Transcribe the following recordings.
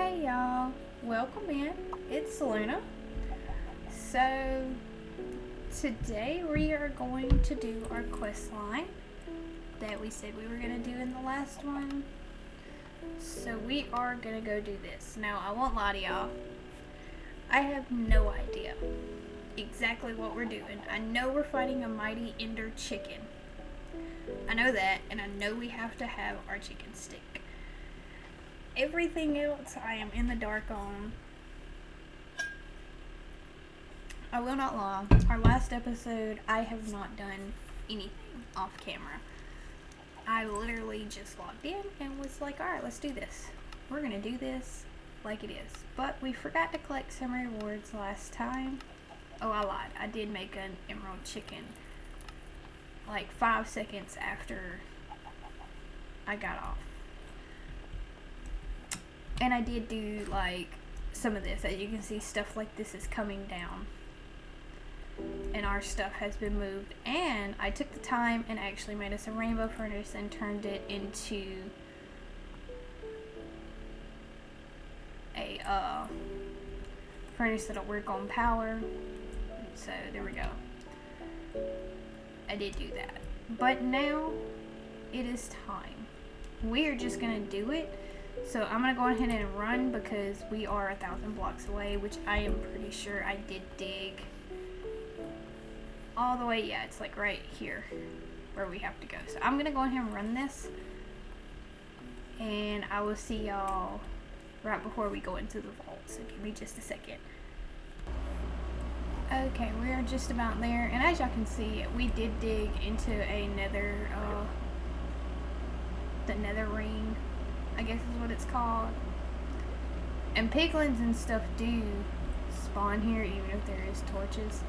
Hey y'all, welcome in. It's Luna. So today we are going to do our quest line that we said we were going to do in the last one. So we are going to go do this. Now I won't lie to y'all, I have no idea exactly what we're doing. I know we're fighting a mighty ender chicken. I know that, and I know we have to have our chicken stick. Everything else I am in the dark on. I will not lie, our last episode I have not done anything off camera. I literally just logged in and was like, alright, let's do this. We're gonna do this like it is. But we forgot to collect some rewards last time. Oh, I lied. I did make an emerald chicken like 5 seconds after I got off. And I did do like some of this. As you can see, stuff like this is coming down. And our stuff has been moved. And I took the time and actually made us a rainbow furnace and turned it into a furnace that'll work on power. So there we go. I did do that. But now it is time. We are just gonna do it. So I'm gonna go ahead and run because we are 1,000 blocks away, which I am pretty sure I did dig all the way. Yeah, it's like right here where we have to go. So I'm gonna go ahead and run this, and I will see y'all right before we go into the vault. So give me just a second. Okay, we are just about there, and as y'all can see, we did dig into a nether, the nether ring, I guess is what it's called. And piglins and stuff do spawn here even if there is torches,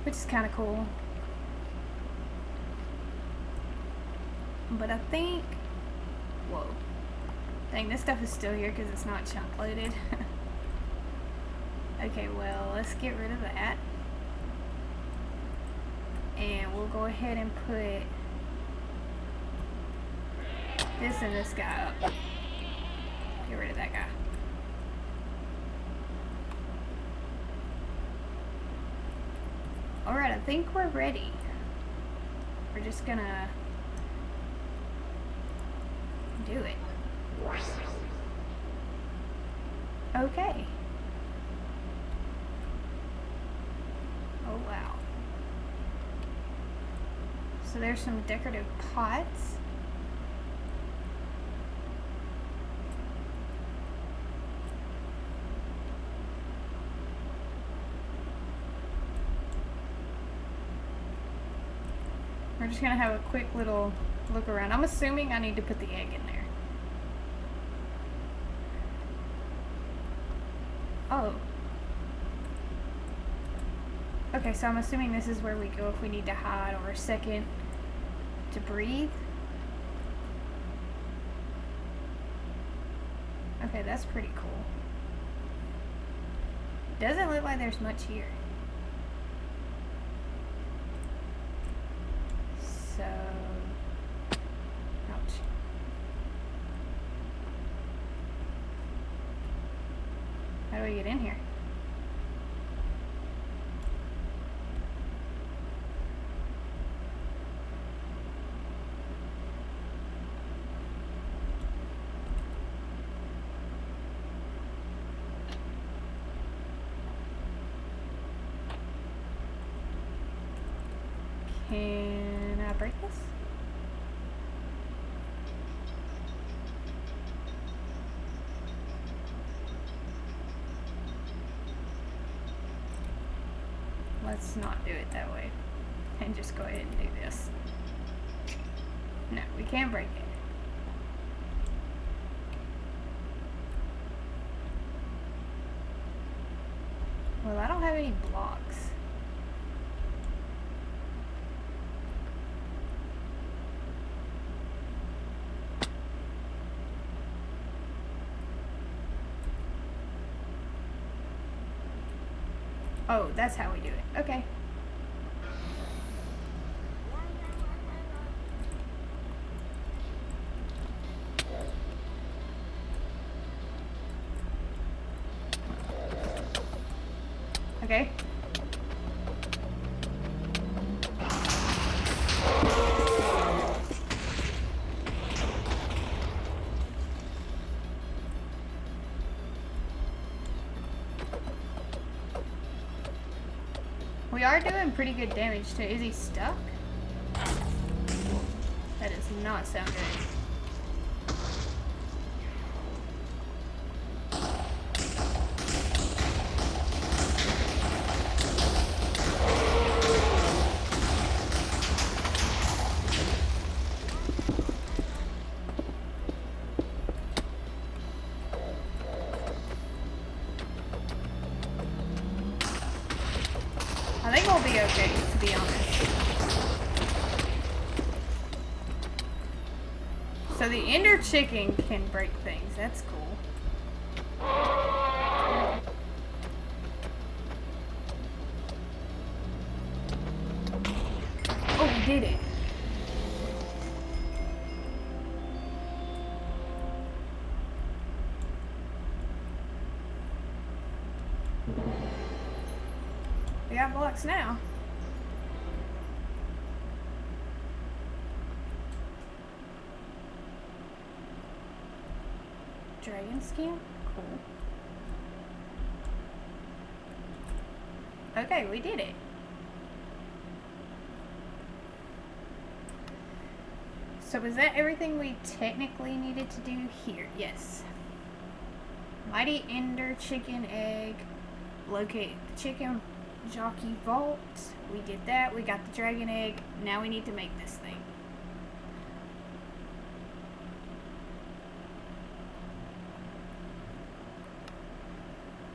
which is kind of cool. But I think, whoa, dang, this stuff is still here because it's not chunk loaded. Okay, well, let's get rid of that. And we'll go ahead and put this and this guy up. Get rid of that guy. Alright, I think we're ready. We're just gonna do it. Okay. Oh wow. So there's some decorative pots. We're just gonna have a quick little look around. I'm assuming I need to put the egg in there. Oh. Okay, so I'm assuming this is where we go if we need to hide or a second to breathe. Okay, that's pretty cool. Doesn't look like there's much here. So, ouch. How do we get in here? Can I break this? Let's not do it that way. And just go ahead and do this. No, we can't break it. Well, I don't have any blocks. Oh, that's how we do it. Okay. Okay. We are doing pretty good damage to. Is he stuck? That does not sound good. I think we'll be okay, to be honest. So the Ender Chicken can break things. That's cool. Oh, we did it. We got blocks now. Dragon skin? Cool. Okay, we did it. So was that everything we technically needed to do here? Yes. Mighty Ender Chicken Egg. Locate the chicken jockey vault. We did that. We got the dragon egg. Now we need to make this thing.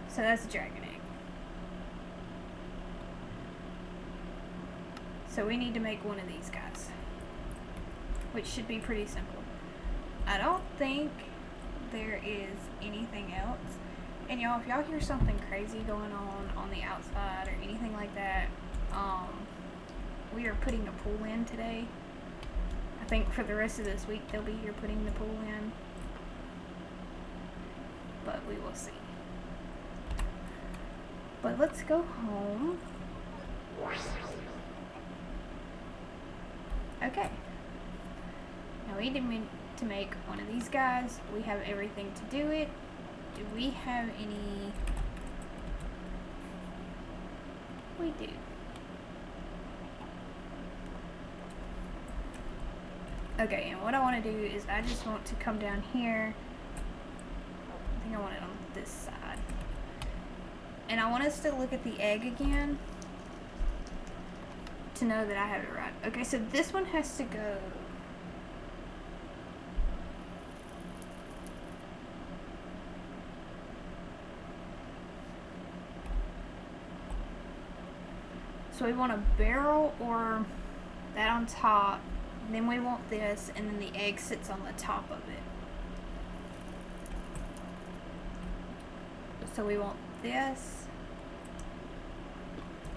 So that's the dragon egg. So we need to make one of these guys, which should be pretty simple. I don't think there is anything else. And y'all, if y'all hear something crazy going on the outside or anything like that, we are putting a pool in today. I think for the rest of this week they'll be here putting the pool in, but we will see. But let's go home. Okay. Now we need to make one of these guys. We have everything to do it. Do we have any? We do. Okay, and what I want to do is I just want to come down here. I think I want it on this side. And I want us to look at the egg again to know that I have it right. Okay, so this one has to go. So we want a barrel or that on top. Then we want this, and then the egg sits on the top of it. So we want this,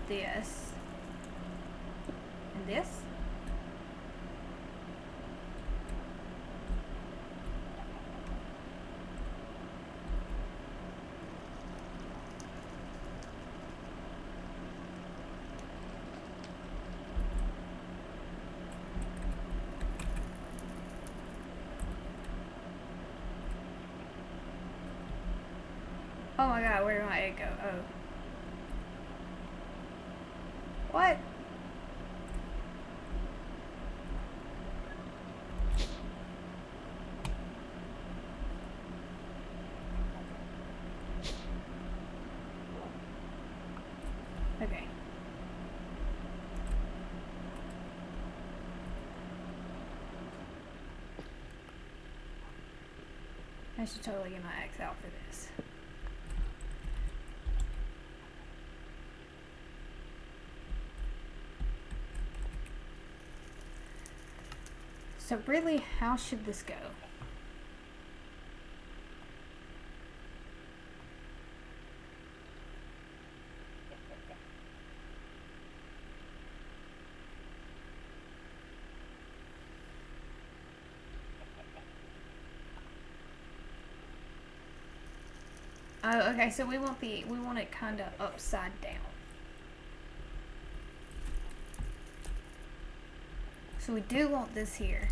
this, and this. Oh my god, where did my egg go? Oh. What? Okay. I should totally get my axe out for this. So really, how should this go? Oh, okay, so we want it kind of upside down. So we do want this here.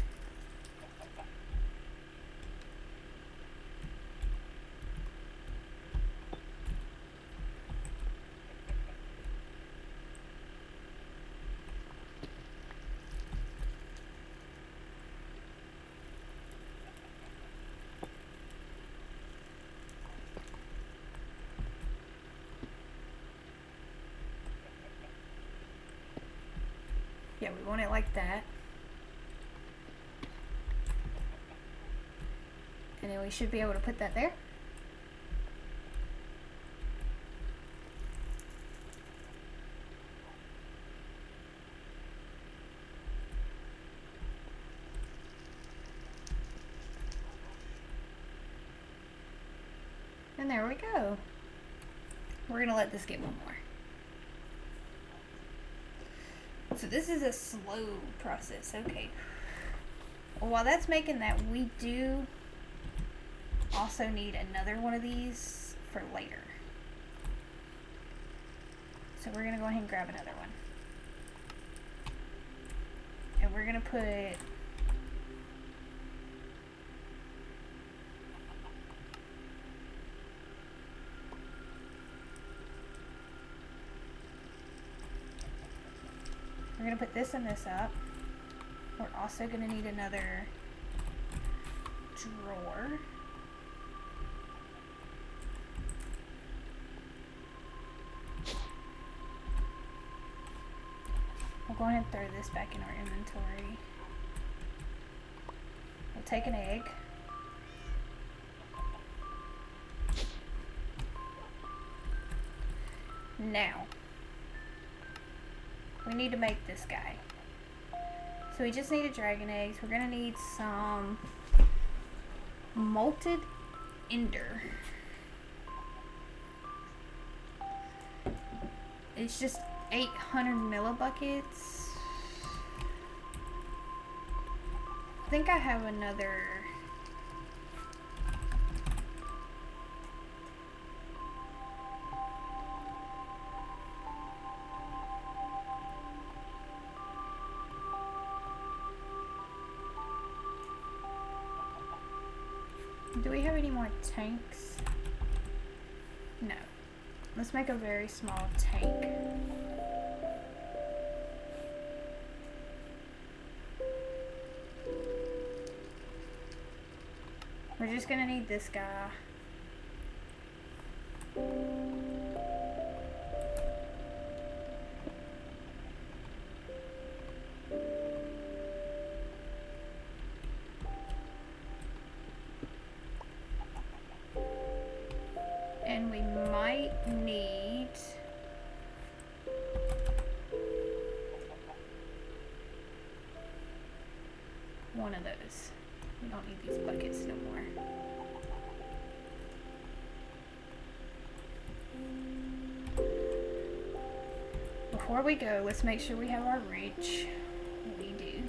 Yeah, we want it like that. And then we should be able to put that there. And there we go. We're gonna let this get one more. So this is a slow process, okay. Well, while that's making that, we do also need another one of these for later. So we're gonna go ahead and grab another one. And we're gonna put this and this up. We're also gonna need another drawer. We'll go ahead and throw this back in our inventory. We'll take an egg. Now, we need to make this guy. So we just need dragon eggs. We're gonna need some malted ender. It's just 800 millibuckets. I think I have another. Do we have any more tanks? No. Let's make a very small tank. We're just gonna need this guy. And we might need one of those. We don't need these buckets no more. Before we go, let's make sure we have our reach. We do.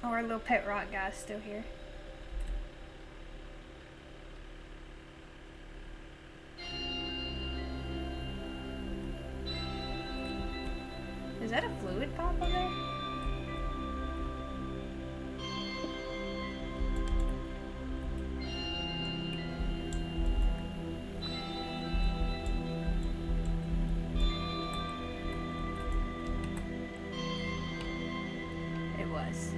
Oh, our little pet rock guy's still here. Is that a fluid pump on there? It was.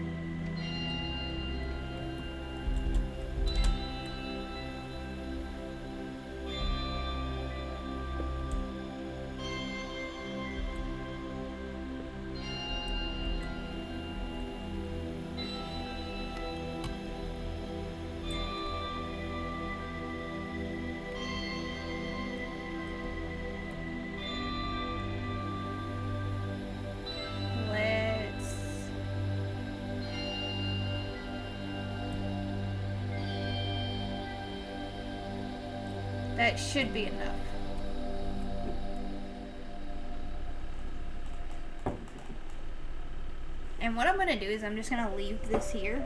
That should be enough. And what I'm gonna do is I'm just gonna leave this here,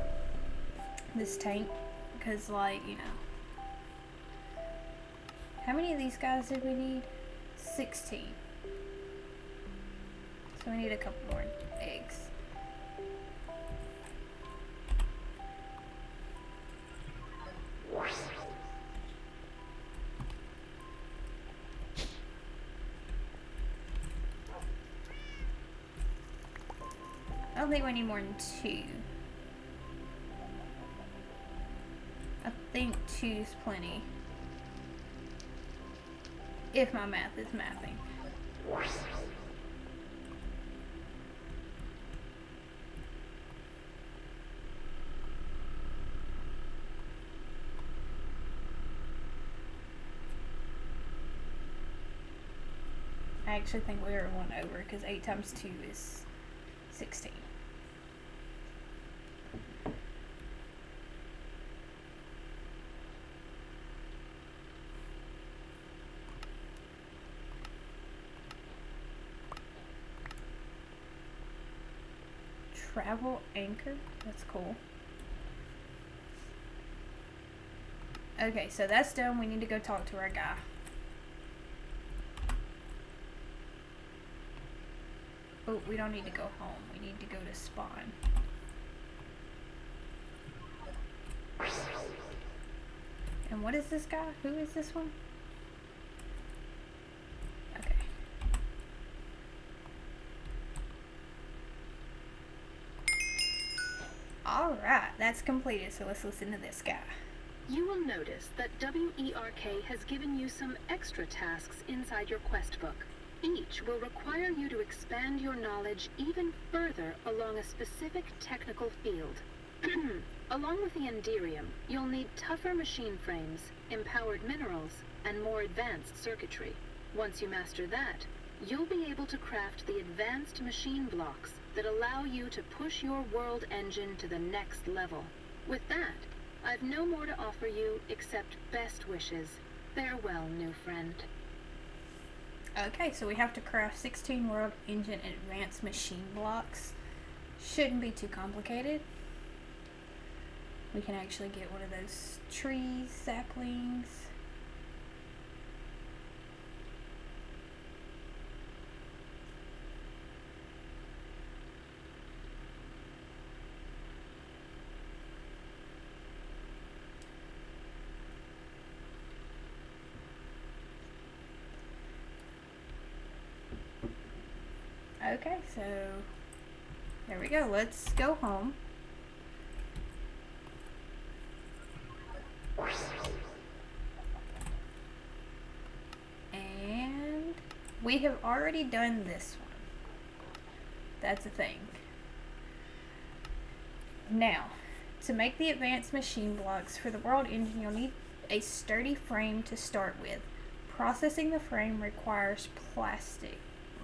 this tank, because, like, you know, how many of these guys did we need? 16. So we need a couple more eggs. I don't think we need more than 2. I think 2's plenty. If my math is mathing. I actually think we were 1 over because 8 times 2 is 16. Travel anchor? That's cool. Okay, so that's done. We need to go talk to our guy. Oh, we don't need to go home. We need to go to spawn. And what is this guy? Who is this one? Okay. Alright, that's completed, so let's listen to this guy. You will notice that WERK has given you some extra tasks inside your quest book. Each will require you to expand your knowledge even further along a specific technical field. Along with the Enderium, you'll need tougher machine frames, empowered minerals, and more advanced circuitry. Once you master that, you'll be able to craft the advanced machine blocks that allow you to push your world engine to the next level. With that, I've no more to offer you except best wishes. Farewell, new friend. Okay, so we have to craft 16 world engine advanced machine blocks. Shouldn't be too complicated. We can actually get one of those trees, saplings. Okay, so there we go. Let's go home. And we have already done this one. That's a thing. Now, to make the advanced machine blocks for the world engine, you'll need a sturdy frame to start with. Processing the frame requires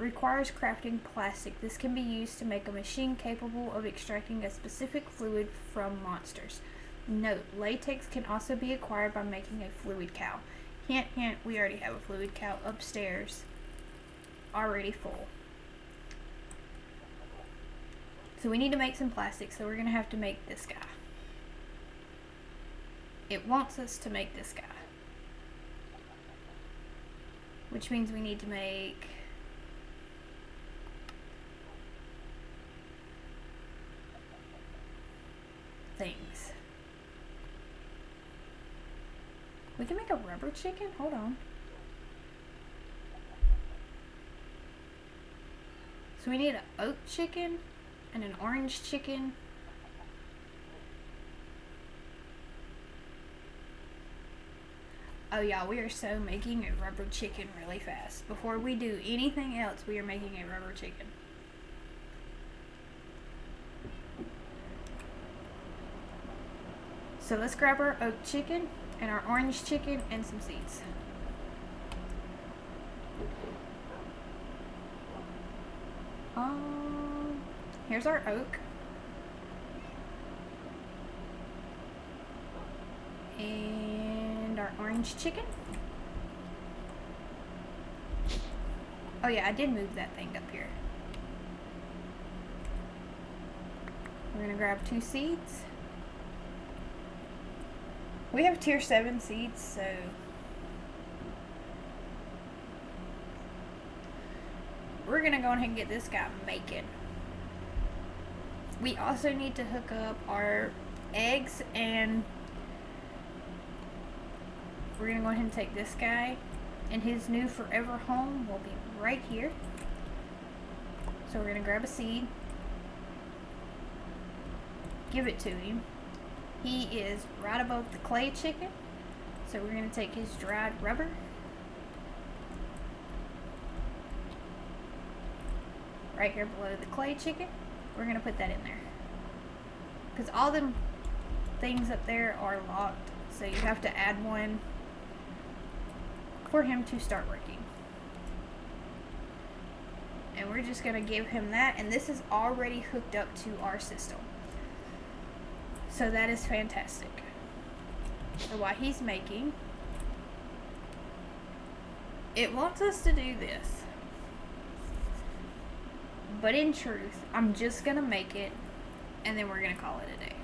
crafting plastic. This can be used to make a machine capable of extracting a specific fluid from monsters. Note, latex can also be acquired by making a fluid cow. Hint, hint, we already have a fluid cow upstairs, already full. So we need to make some plastic, so we're going to have to make this guy. It wants us to make this guy. Which means we need to make things. We can make a rubber chicken? Hold on. So we need an oat chicken and an orange chicken. Oh yeah, we are so making a rubber chicken really fast. Before we do anything else, we are making a rubber chicken. So let's grab our oat chicken and our orange chicken and some seeds. Here's our oak. And our orange chicken. Oh yeah, I did move that thing up here. We're gonna grab 2 seeds. We have tier 7 seeds, so we're gonna go ahead and get this guy making. We also need to hook up our eggs, and we're gonna go ahead and take this guy, and his new forever home will be right here. So we're gonna grab a seed, give it to him. He is right above the clay chicken, so we're gonna take his dried rubber, right here below the clay chicken. We're gonna put that in there, because all them things up there are locked, so you have to add one for him to start working. And we're just gonna give him that, and this is already hooked up to our system, so that is fantastic. So while he's making, it wants us to do this, but in truth, I'm just gonna make it, and then we're gonna call it a day.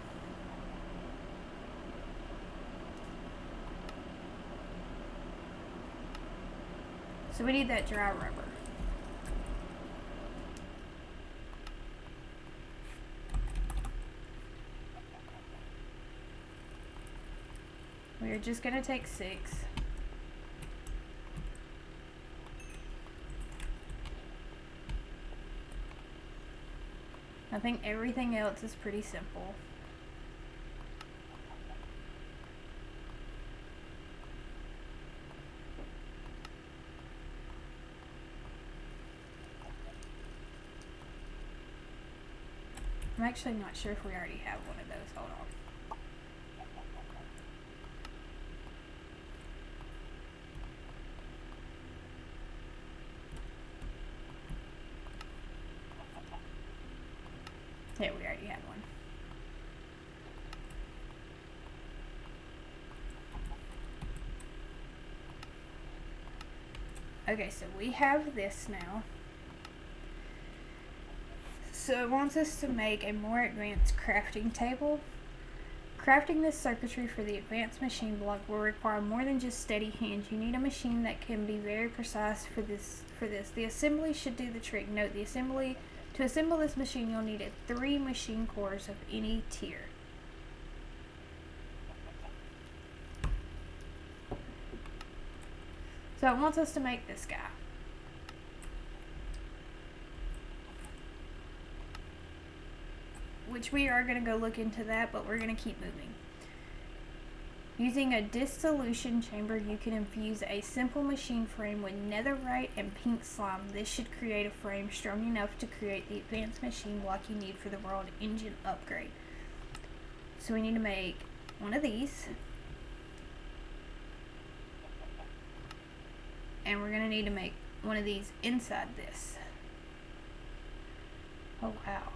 So we need that dry rubber. We're just gonna take 6. I think everything else is pretty simple. I'm actually not sure if we already have one of those. Hold on. Yeah, we already had one. Okay, so we have this now. So it wants us to make a more advanced crafting table. Crafting this circuitry for the advanced machine block will require more than just steady hands. You need a machine that can be very precise for this. The assembly should do the trick. Note, to assemble this machine, you'll need 3 machine cores of any tier. So it wants us to make this guy. Which we are going to go look into that, but we're going to keep moving. Using a dissolution chamber, you can infuse a simple machine frame with netherite and pink slime. This should create a frame strong enough to create the advanced machine block you need for the world engine upgrade. So we need to make one of these. And we're going to need to make one of these inside this. Oh, wow.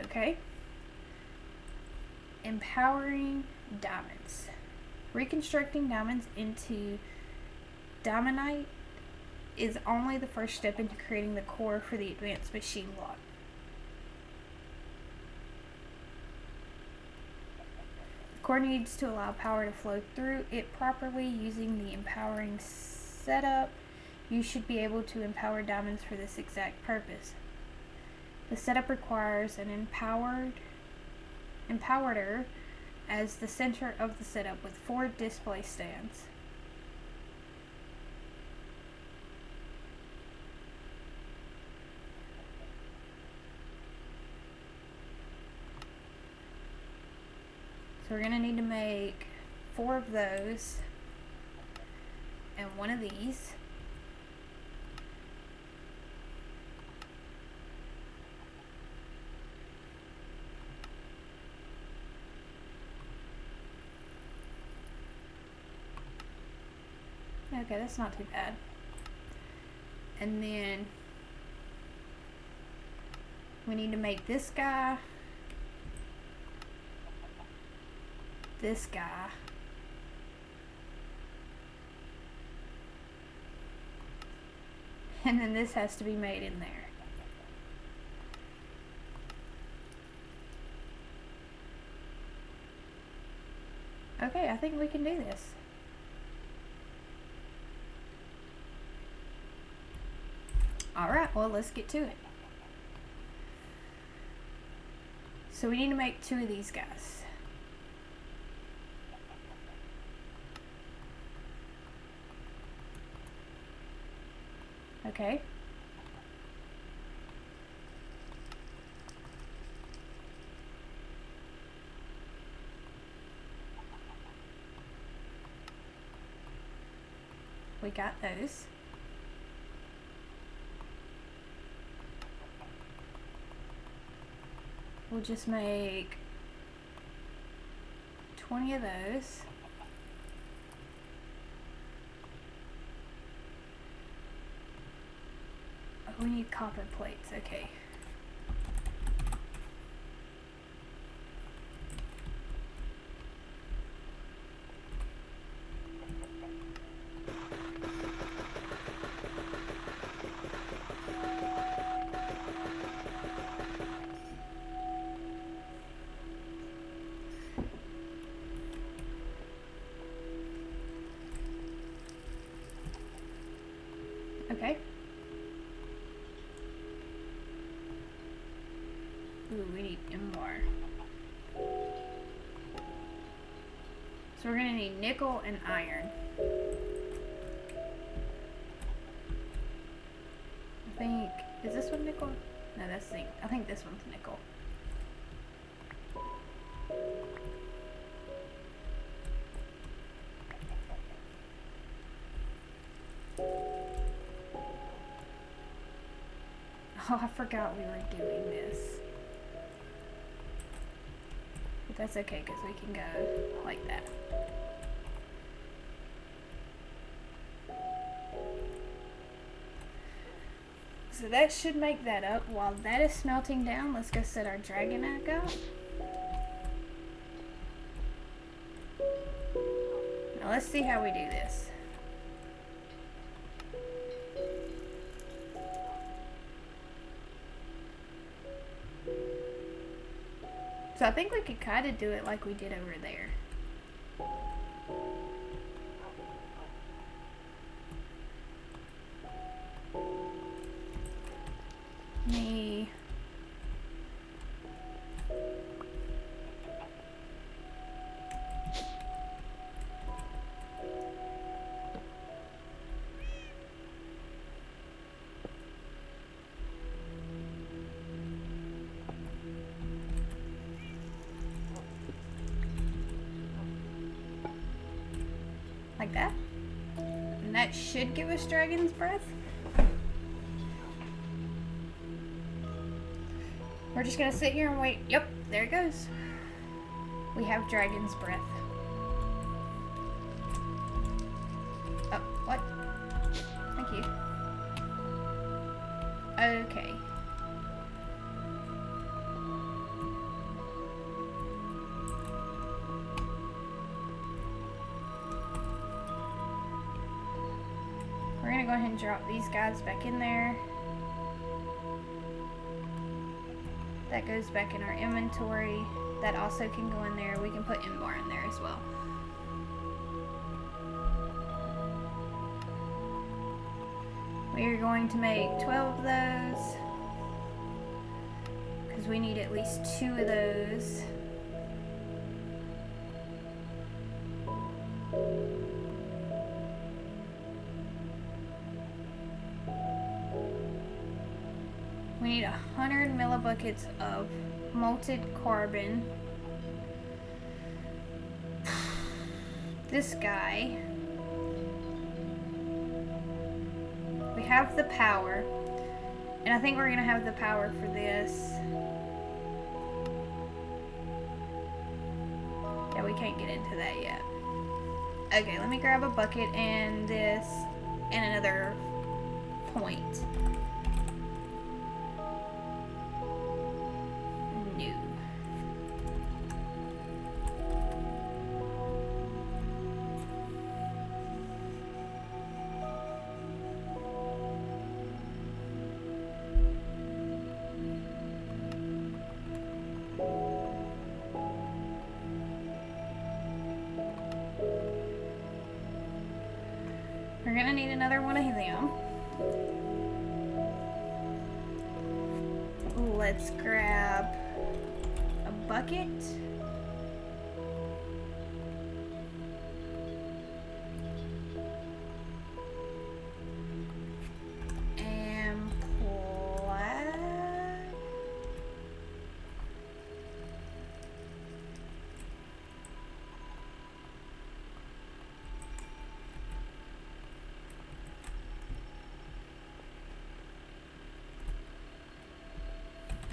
Okay. Empowering diamonds. Reconstructing diamonds into diamondite is only the first step into creating the core for the advanced machine block. The core needs to allow power to flow through it properly. Using the empowering setup, you should be able to empower diamonds for this exact purpose. The setup requires an empowerer as the center of the setup with 4 display stands. So we're going to need to make 4 of those and 1 of these. Okay, that's not too bad. And then we need to make this guy, this guy, and then this has to be made in there. Okay, I think we can do this. Alright, well, let's get to it. So we need to make 2 of these guys. Okay. We got those. We'll just make 20 of those. Oh, we need copper plates, okay. Okay. Ooh, we need more. So we're gonna need nickel and iron. I think, is this one nickel? No, that's zinc. I think this one's nickel. Oh, I forgot we were doing this. But that's okay, because we can go like that. So that should make that up. While that is smelting down, let's go set our dragon egg up. Now let's see how we do this. So I think we could kind of do it like we did over there. Me. Like that. And that should give us dragon's breath. We're just gonna sit here and wait. Yep, there it goes. We have dragon's breath. Oh, what? Thank you. Okay. We're gonna go ahead and drop these guys back in there. That goes back in our inventory. That also can go in there. We can put more in there as well. We are going to make 12 of those, because we need at least 2 of those. We need 100 millibuckets of molten carbon. This guy. We have the power. And I think we're going to have the power for this. Yeah, we can't get into that yet. Okay, let me grab a bucket and this and another point. We're gonna need another one of them. let's grab a bucket. And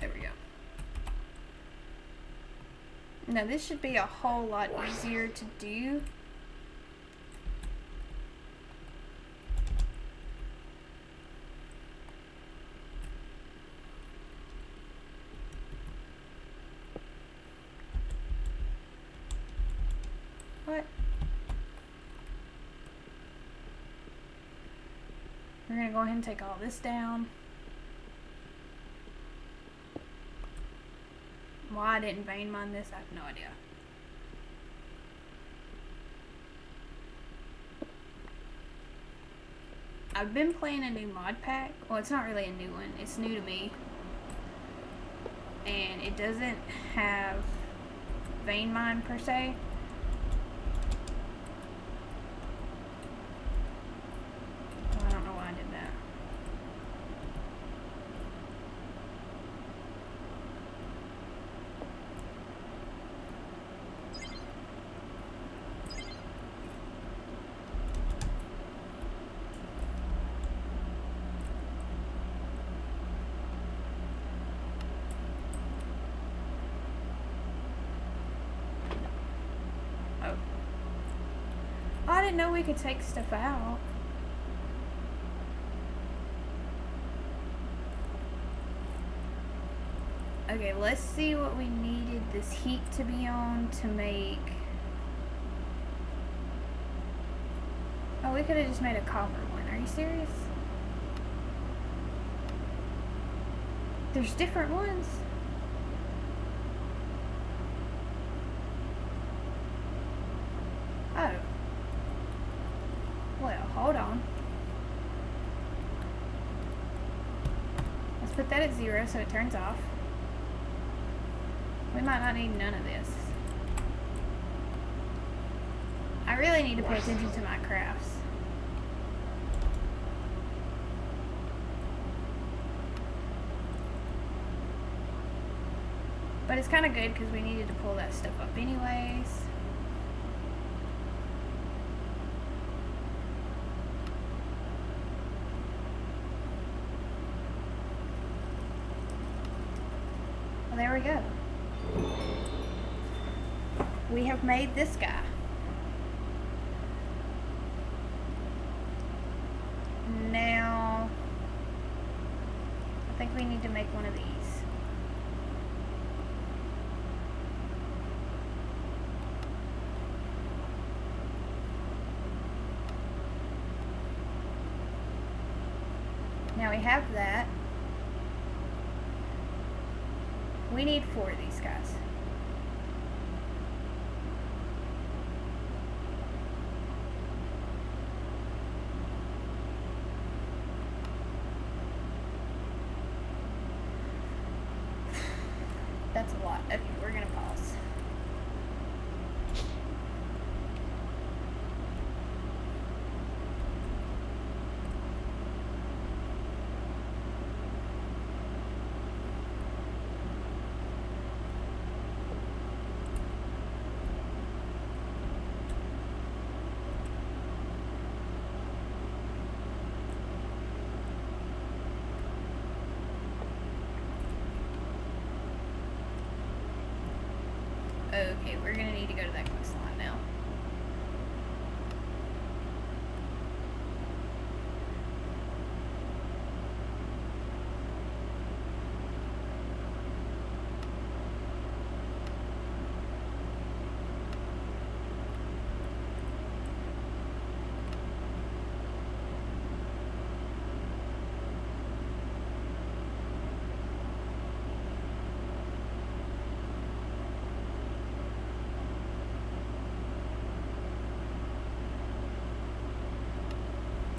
there we go. Now this should be a whole lot easier to do. What? We're gonna go ahead and take all this down. Why I didn't vein mine this, I have no idea. I've been playing a new mod pack. Well, it's not really a new one. It's new to me. And it doesn't have vein mine per se. Oh, I don't know why I did that. I didn't know we could take stuff out. Okay, let's see what we needed this heat to be on to make. Oh, we could have just made a copper one. Are you serious? There's different ones. Oh. Well, hold on. Let's put that at 0 so it turns off. We might not need none of this. I really need to pay attention to my crafts. But it's kind of good because we needed to pull that stuff up anyways. Well, there we go. We have made this guy. Now, I think we need to make one of these. Now we have that. We need 4 of these guys. That's a lot. Okay, we're gonna pause. Okay, we're gonna need to go to that quest line now.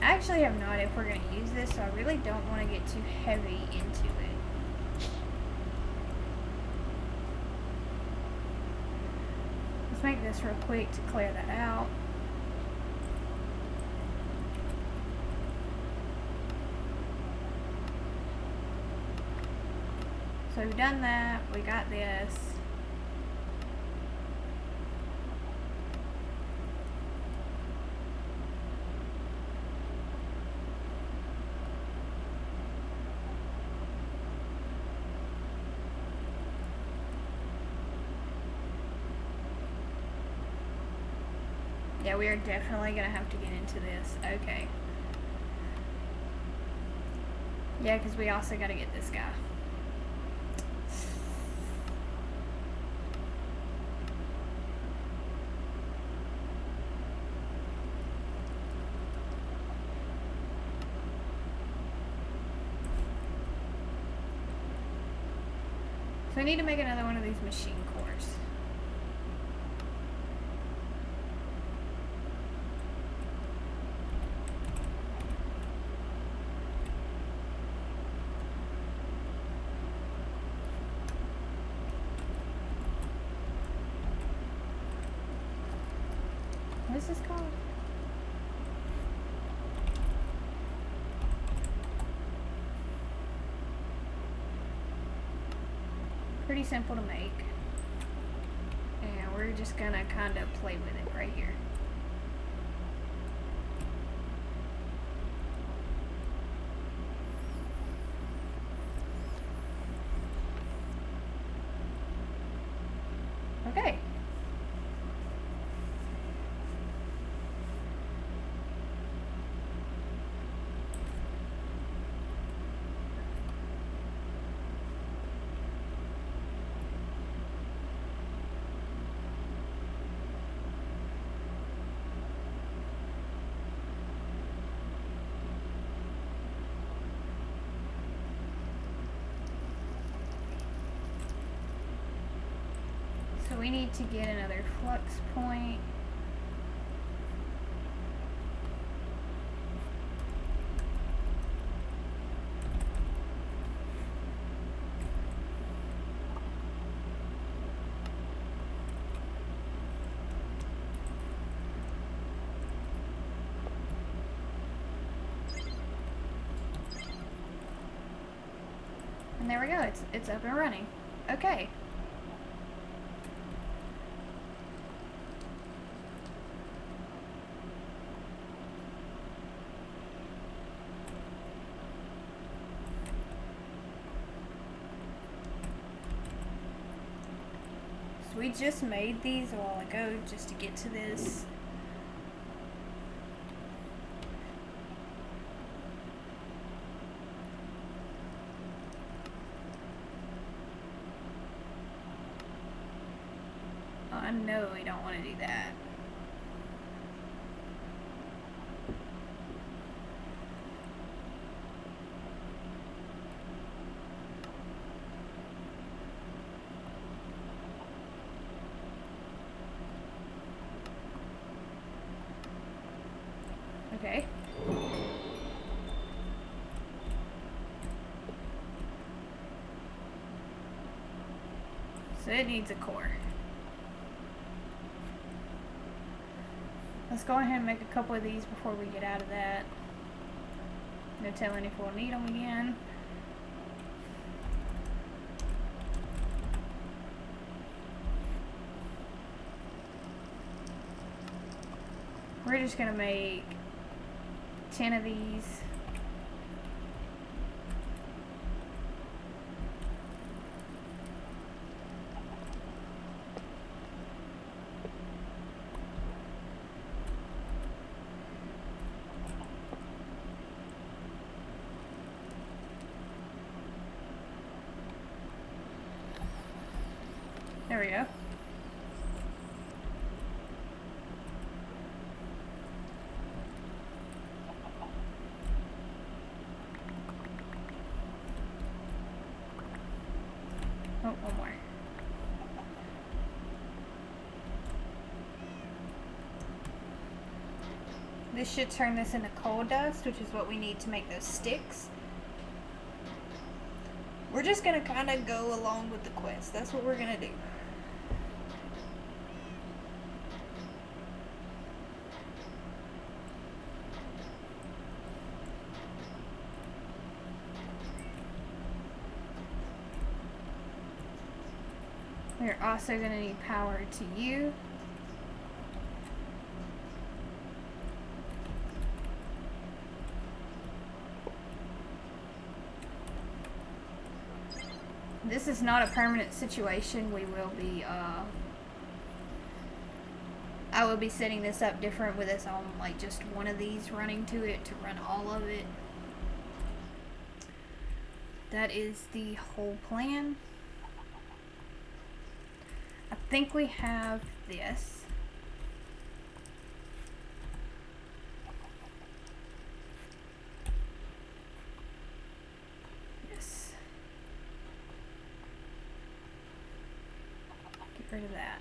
I actually have no idea if we're going to use this, so I really don't want to get too heavy into it. Let's make this real quick to clear that out. So we've done that, we got this. Yeah, we are definitely gonna have to get into this. Okay. Yeah, because we also gotta get this guy. So we need to make another one of these machine cores. What is this called? Pretty simple to make. And we're just gonna kind of play with it right here. Okay. So we need to get another flux point. And there we go, it's up and running. Okay. So we just made these a while ago just to get to this. I know we don't want to do that. Okay. So it needs a core. Let's go ahead and make a couple of these before we get out of that. No telling if we'll need them again. We're just gonna make 10 of these. There we go. Oh, one more. This should turn this into coal dust, which is what we need to make those sticks. We're just gonna kind of go along with the quest. That's what we're gonna do. We're also going to need power to you. This is not a permanent situation. We will be, I will be setting this up different with us on like just one of these running to it to run all of it. That is the whole plan. I think we have this. Yes. Get rid of that.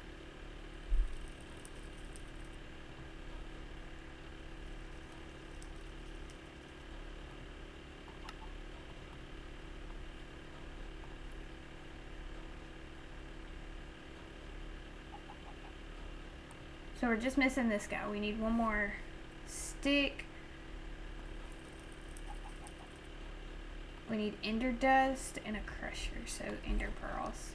So we're just missing this guy. We need one more stick. We need ender dust and a crusher, so ender pearls.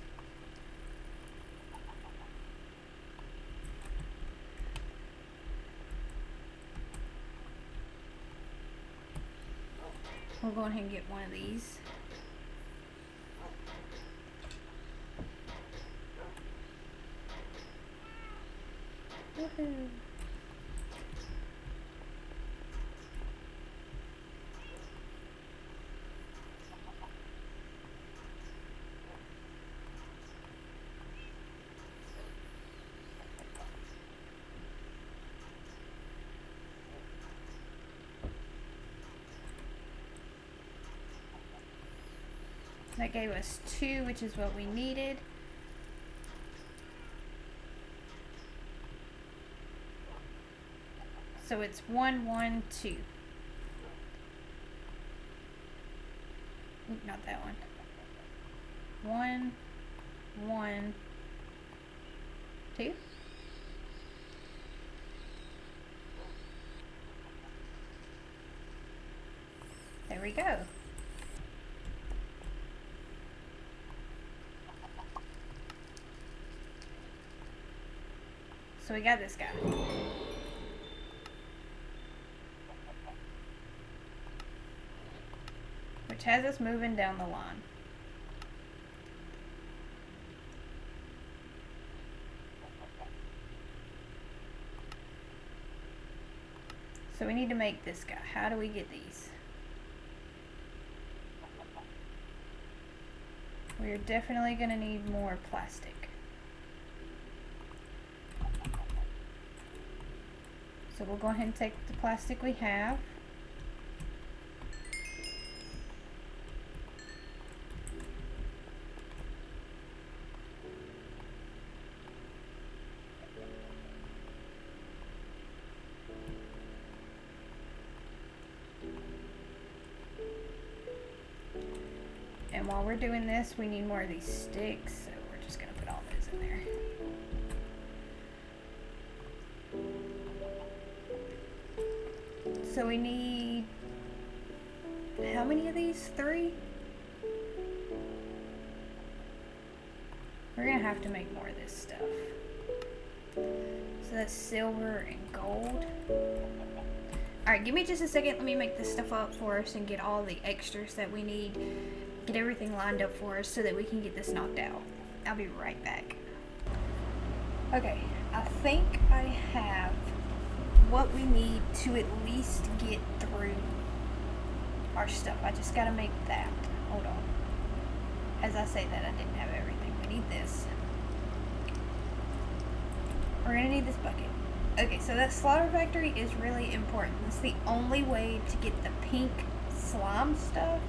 We'll go ahead and get one of these. Woohoo. That gave us 2, which is what we needed. So it's 1, 1, 2. Oop, not that one. 1, 1, 2. There we go. So we got this guy. Which has us moving down the line. So we need to make this guy. How do we get these? We're definitely going to need more plastic. So we'll go ahead and take the plastic we have. And while we're doing this, we need more of these sticks, so we're just going to put all those in there. So we need, how many of these? 3? We're going to have to make more of this stuff. So that's silver and gold. Alright, give me just a second. Let me make this stuff up for us and get all the extras that we need. Get everything lined up for us so that we can get this knocked out. I'll be right back. Okay, I think I have what we need to at least get through our stuff. I just gotta make that. Hold on. As I say that, I didn't have everything. We need this. We're gonna need this bucket. Okay, so that slaughter factory is really important. It's the only way to get the pink slime stuff.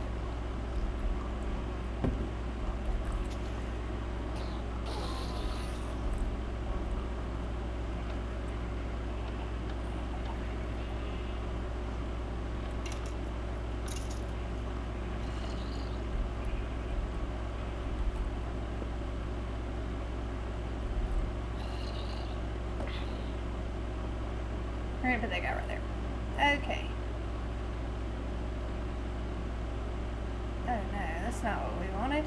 We're gonna put that guy right there. Okay. Oh no, that's not what we wanted.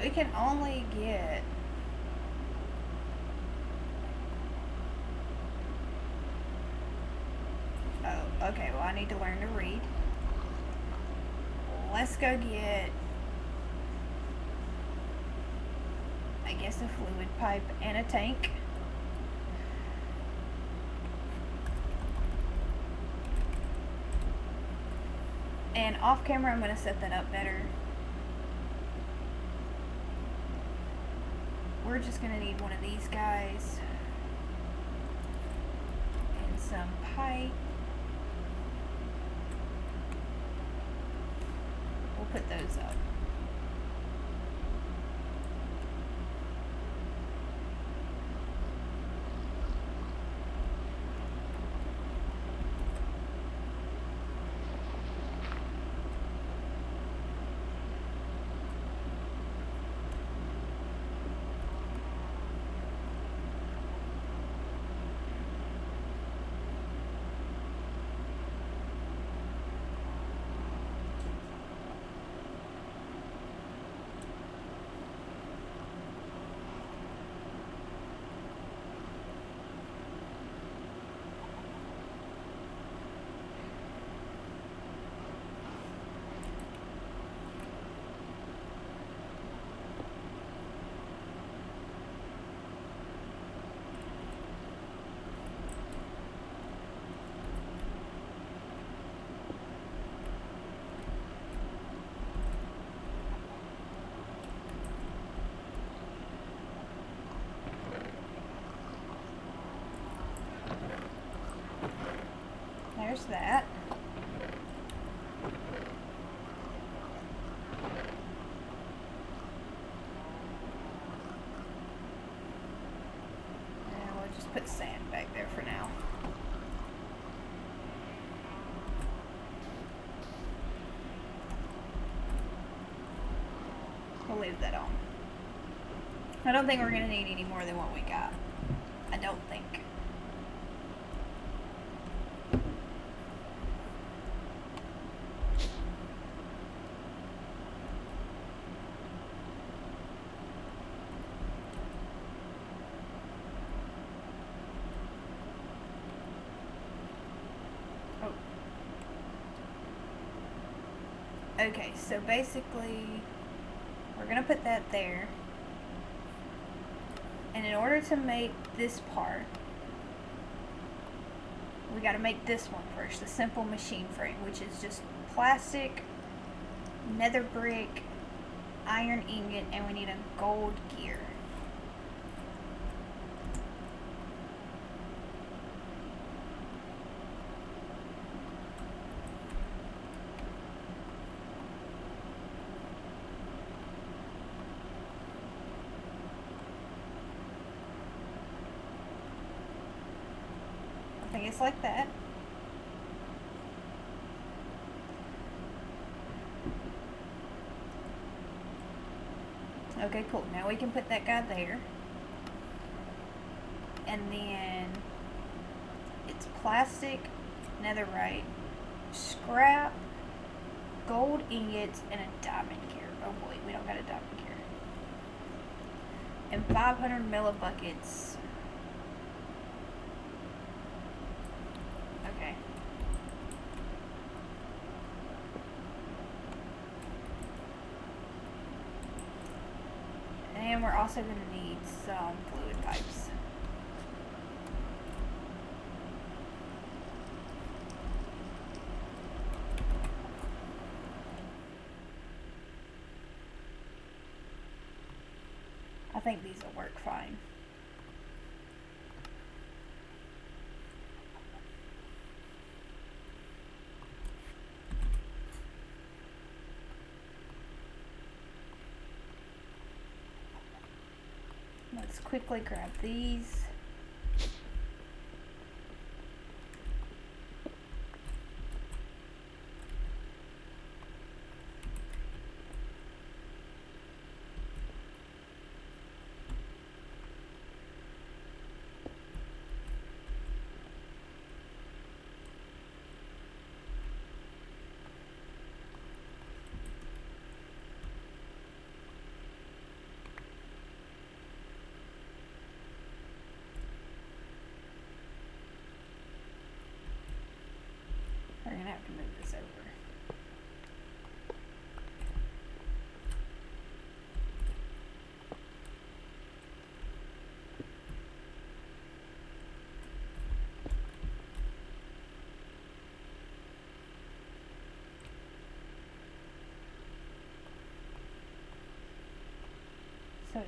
it can only get... Oh, okay, well I need to learn to read. Let's go get, I guess, a fluid pipe and a tank. And off camera I'm going to set that up better. We're just going to need one of these guys. And some pipe. We'll put those up. There's that. And we'll just put sand back there for now. We'll leave that on. I don't think we're going to need any more than what we got. I don't think. Okay, so basically, we're going to put that there. And in order to make this part, we got to make this one first, the simple machine frame, which is just plastic, nether brick, iron ingot, and we need a gold gear. I think it's like that. Okay, cool. Now we can put that guy there. And then it's plastic, netherite, scrap, gold ingots, and a diamond gear. Oh boy, we don't got a diamond gear. And 500 millibuckets. Okay. And we're also going to need some fluid pipes. I think these will work fine. Let's quickly grab these.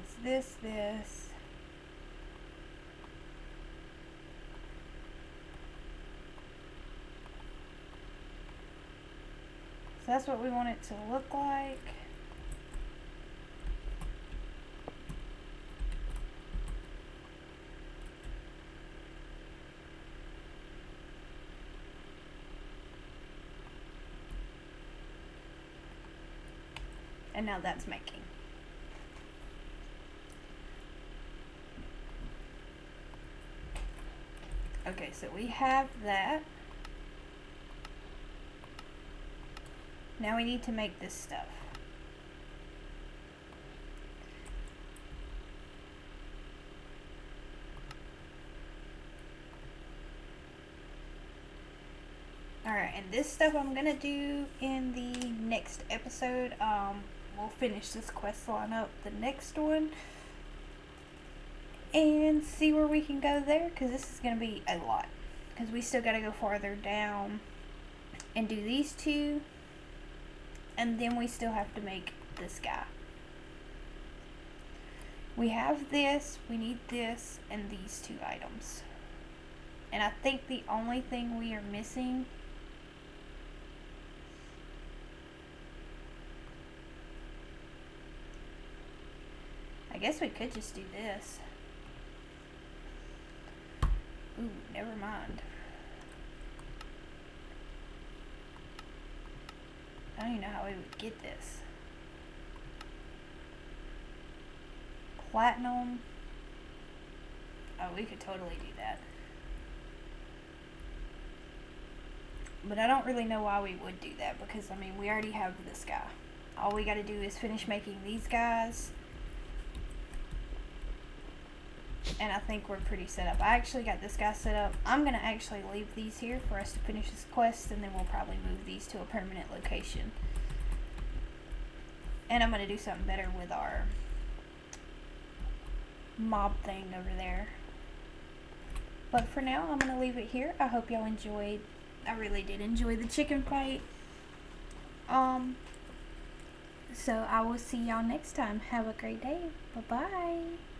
it's this. So that's what we want it to look like. And now that's making. Okay, so we have that. Now we need to make this stuff. Alright, and this stuff I'm gonna do in the next episode. We'll finish this quest line up, the next one, and see where we can go there, because this is gonna be a lot. Because we still gotta go farther down and do these two, and then we still have to make this guy. We have this, we need this, and these two items. And I think the only thing we are missing I guess we could just do this. Ooh, never mind. I don't even know how we would get this. Platinum. Oh, we could totally do that. But I don't really know why we would do that, because, I mean, we already have this guy. All we gotta do is finish making these guys. And I think we're pretty set up. I actually got this guy set up. I'm going to actually leave these here for us to finish this quest, and then we'll probably move these to a permanent location. And I'm going to do something better with our mob thing over there. But for now, I'm going to leave it here. I hope y'all enjoyed. I really did enjoy the chicken fight. So I will see y'all next time. Have a great day. Bye-bye.